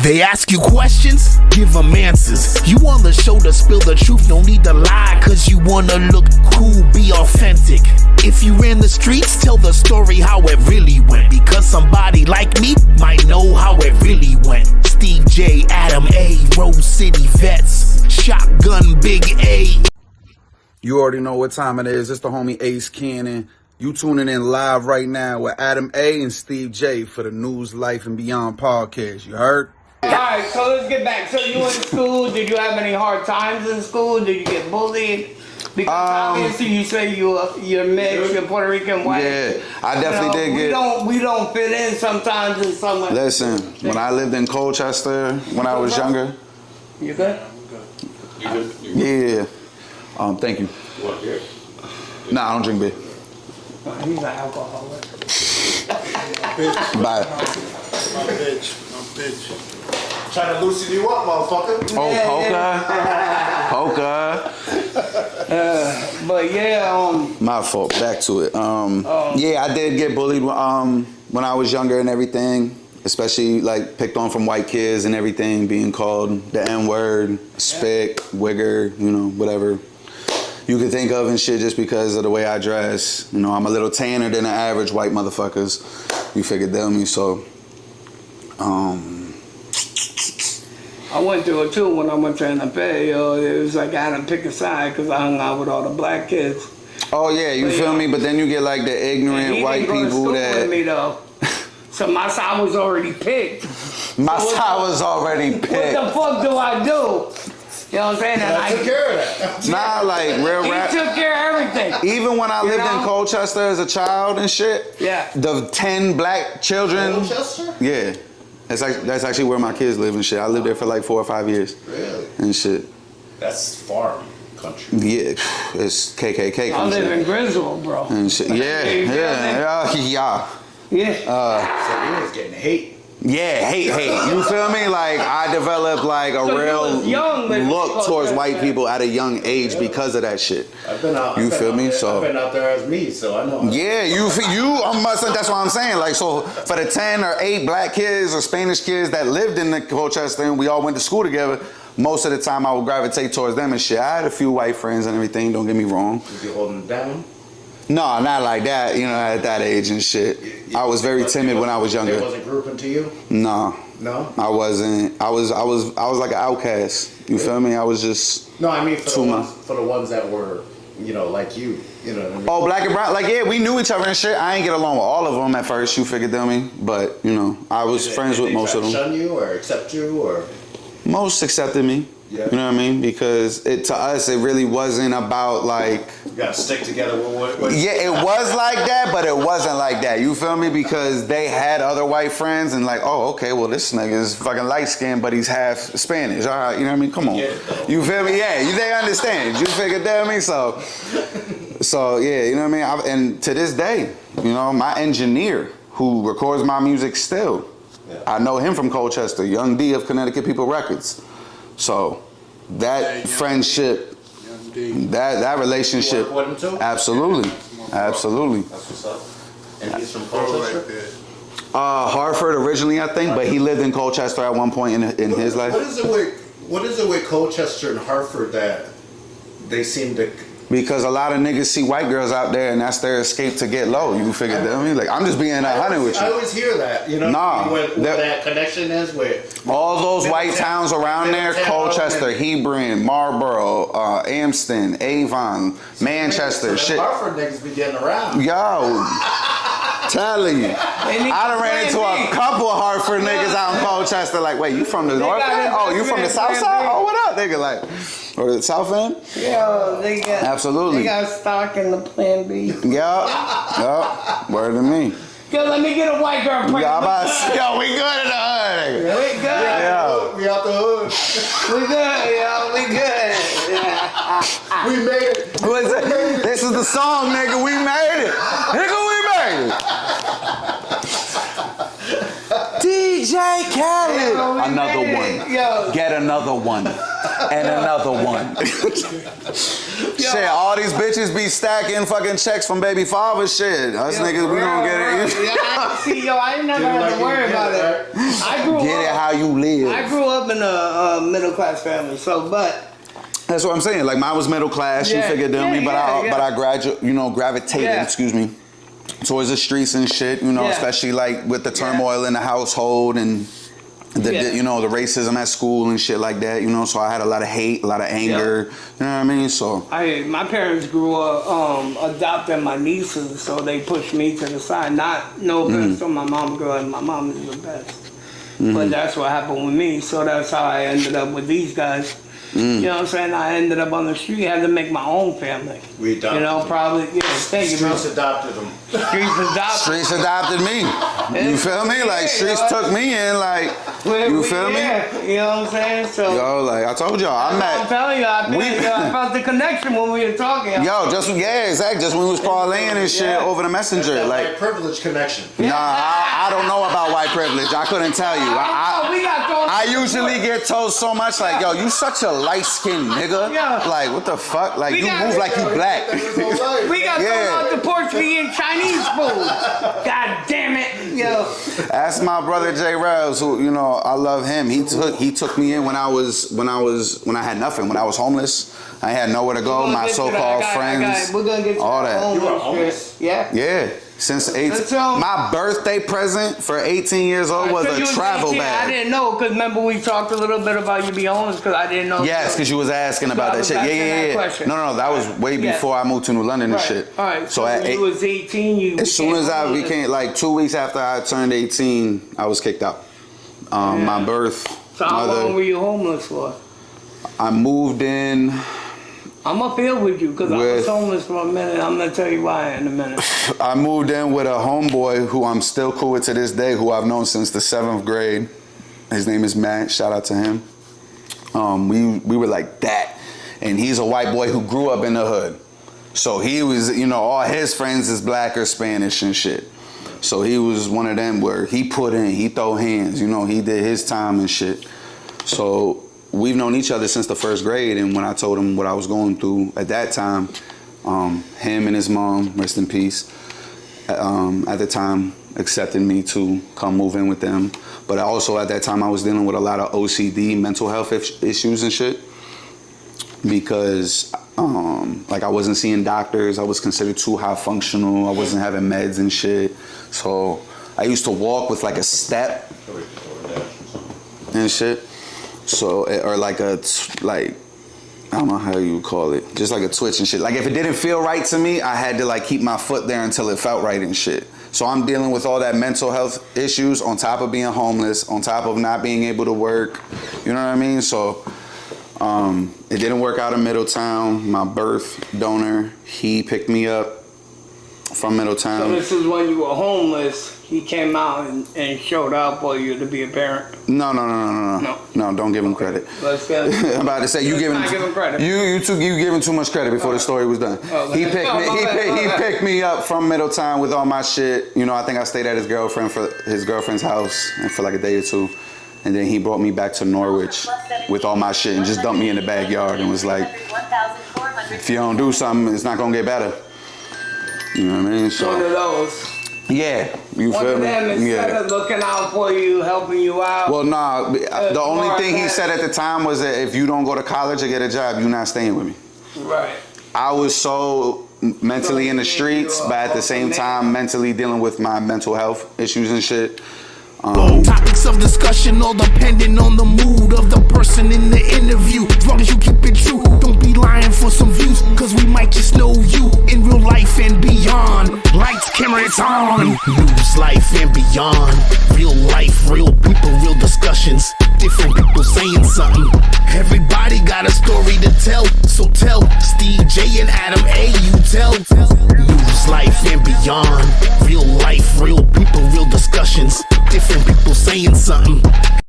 They ask you questions, give them answers. You on the show to spill the truth, no need to lie, cause you wanna look cool, be authentic. If you ran the streets, tell the story how it really went, because somebody like me might know how it really went. Steve J, Adam A, Rose City vets, Shotgun Big A. You already know what time it is. It's the homie Ace Kannon. You tuning in live right now with Adam A and Steve J for the News, Life, and Beyond podcast. You heard? Alright, so let's get back. So you went to school. Did you have any hard times in school? Did you get bullied? Because obviously you say you're mixed, you're Puerto Rican white. Yeah, I definitely did get... We don't fit in sometimes in some way. Listen, when I lived in Colchester, when I was younger... You good? You good? Yeah. Thank you. What, beer? Nah, I don't drink beer. He's an alcoholic. Bye. My bitch. Trying to loosen you up, motherfucker. Oh, poker. But yeah, My fault. Back to it. Yeah, I did get bullied when I was younger and everything. Especially like picked on from white kids and everything, being called the N-word, spick, wigger, you know, whatever you could think of and shit just because of the way I dress. You know, I'm a little tanner than the average white motherfuckers. You figured that me, so. I went through it too when I went to NFA. It was like I had to pick a side because I hung out with all the black kids. Oh yeah, you feel me? But then you get like the ignorant white people that. With me, though. So my side was already picked. My side was already picked. What the fuck do I do? You know what I'm saying? And I took care of that. Nah, like real rap. He took care of everything. Even when I lived in Colchester as a child and shit. Yeah. The 10 black children. Colchester? Yeah. That's actually where my kids live and shit. I lived there for like 4 or 5 years. Really? And shit. That's farm country. Yeah, it's KKK country. I live in Griswold, bro. And shit. Yeah. So you was getting hate. Yeah, hate. You feel me? Like I developed like a real look towards white people at a young age because of that shit. I've been out. You feel me? So I've been out there as me, so I know. Yeah, you. That's what I'm saying. Like, so for the 10 or 8 black kids or Spanish kids that lived in the Colchester and we all went to school together, most of the time I would gravitate towards them and shit. I had a few white friends and everything. Don't get me wrong. Was you holding them down? No, not like that, you know, at that age and shit. I was very timid when I was younger. They wasn't grouping to you? No. No? I wasn't. I was like an outcast. You feel me? I was just No, I mean for the ones that were, you know, like you. You know what I mean? Oh, black and brown. Like, yeah, we knew each other and shit. I ain't get along with all of them at first, you figured me. But, you know, I was friends with most of them. Did they shun you or accept you or? Most accepted me. Yeah. You know what I mean? Because to us, it really wasn't about like... You gotta stick together with Yeah, it was like that, but it wasn't like that. You feel me? Because they had other white friends and like, oh, okay, well, this nigga is fucking light-skinned, but he's half Spanish. All right, you know what I mean? Come on. You feel me? Yeah, they understand. You figured that, I mean? So yeah, you know what I mean? And to this day, you know, my engineer who records my music still, I know him from Colchester, Young D of Connecticut People Records. So that friendship, that relationship, absolutely. That's what's up. And he's from Colchester? Hartford originally, I think, but he lived in Colchester at one point in his life. What is it with Colchester and Hartford that they seem to... Because a lot of niggas see white girls out there and that's their escape to get low. You figure that? I mean, like, I'm just being 100 with you. I always hear that, you know, where that connection is with... All those white towns around there, Colchester, Hebron, Marlboro, Amston, Avon, Manchester, shit. Hartford niggas be getting around. Yo, telling you. I done ran into a couple of Hartford niggas out in Colchester, like, wait, you from the north end? Oh, you from the south side? Oh, what up, nigga? Like, or the south end? Yeah, they got... Absolutely. They got stock in the Plan B. Yup. Word to me. Yo, let me get a white girl pregnant. Yo, we good in the hood. We good. Yeah. We out the hood. We good, yo. We good. We made it. Who is it? This is the song, nigga. We made it. Nigga, we made it. DJ Khaled. Another one. Yo. Get another one. and another one. Shit, all these bitches be stacking fucking checks from baby father. Shit, us niggas, we gonna get it. Yeah, see, yo, I ain't never had to worry about it. I grew Get it up. how you live. I grew up in a middle class family, so but. That's what I'm saying. Like mine was middle class. You figured me, but I gravitated. Excuse me. Towards the streets and shit, especially like with the turmoil in the household and the the racism at school and shit like that, so I had a lot of hate, a lot of anger, you know what I mean? So my parents grew up adopting my nieces, so they pushed me to the side. No offense to my mom, girl, and my mom is the best. But that's what happened with me, so that's how I ended up with these guys. You know what I'm saying? I ended up on the street, had to make my own family. We adopted them. Probably, thank you, Streets adopted them. Streets adopted me. You feel me? Like streets took me in, like you feel me? You know what I'm saying? So yo, like I told y'all, I'm telling you, I felt the connection when we were talking. Exactly. Just when we was parlaying and shit over the messenger, That like white privilege connection. Nah, I don't know about white privilege. I couldn't tell you. I usually get told so much like, yo, you such a light-skinned nigga. Yeah. Like, what the fuck? Like, you move like you black. We got thrown out the porch for eating Chinese food. God damn it, yo. That's my brother J. Rebs, who I love him. He took me in when I had nothing, when I was homeless. I had nowhere to go. My so-called friends, we're gonna get to all that. You were homeless? Yeah. Yeah. Since 18, my birthday present for 18 years old was a travel bag. I didn't know, because remember we talked a little bit about you being homeless, because I didn't know. Yes, because you was asking about that shit. Yeah. No, that was way before I moved to New London and shit. All right, so at you was 18, as soon as I became, like 2 weeks after I turned 18, I was kicked out. My birth. So how long were you homeless for? I moved in. I'm up here with you because I was homeless for a minute. I'm going to tell you why in a minute. I moved in with a homeboy who I'm still cool with to this day, who I've known since the 7th grade. His name is Matt. Shout out to him. We were like that. And he's a white boy who grew up in the hood. So he was, all his friends is black or Spanish and shit. So he was one of them where he put in, he throw hands, he did his time and shit. So we've known each other since the 1st grade, and when I told him what I was going through at that time, him and his mom, rest in peace, at the time accepted me to come move in with them. But also at that time I was dealing with a lot of OCD, mental health issues and shit, because I wasn't seeing doctors, I was considered too high functional, I wasn't having meds and shit. So I used to walk with like a step and shit. So, or like I don't know how you would call it, just like a twitch and shit. Like if it didn't feel right to me, I had to like keep my foot there until it felt right and shit. So I'm dealing with all that mental health issues on top of being homeless, on top of not being able to work. You know what I mean? So it didn't work out in Middletown. My birth donor, he picked me up from Middletown. So this is when you were homeless. He came out and showed out for you to be a parent. No, don't give him credit. Let's get I'm about to say you giving credit. You giving too much credit before the story was done. He picked me up from Middletown with all my shit. I think I stayed at his girlfriend's house for like a day or two, and then he brought me back to Norwich with all my shit and just dumped me in the backyard and was like, if you don't do something, it's not gonna get better. You know what I mean? So one of those. Yeah, you One feel of me? them, instead of looking out for you, helping you out. Well, nah, the only thing he said at the time was that if you don't go to college or get a job, you're not staying with me. Right. I was so mentally in the streets, but at the same time mentally dealing with my mental health issues and shit. Topics of discussion all depending on the mood of the person in the interview. As long as you keep it true, don't be lying for some views, cause we might just know you in real life and beyond. Lights, camera, it's on. News, life and beyond. Real life, real people, real discussions. Different people saying something. Everybody got a story to tell, so tell Steve J and Adam A, you tell. News, life and beyond. Real life, real people, real discussions. Different people saying something.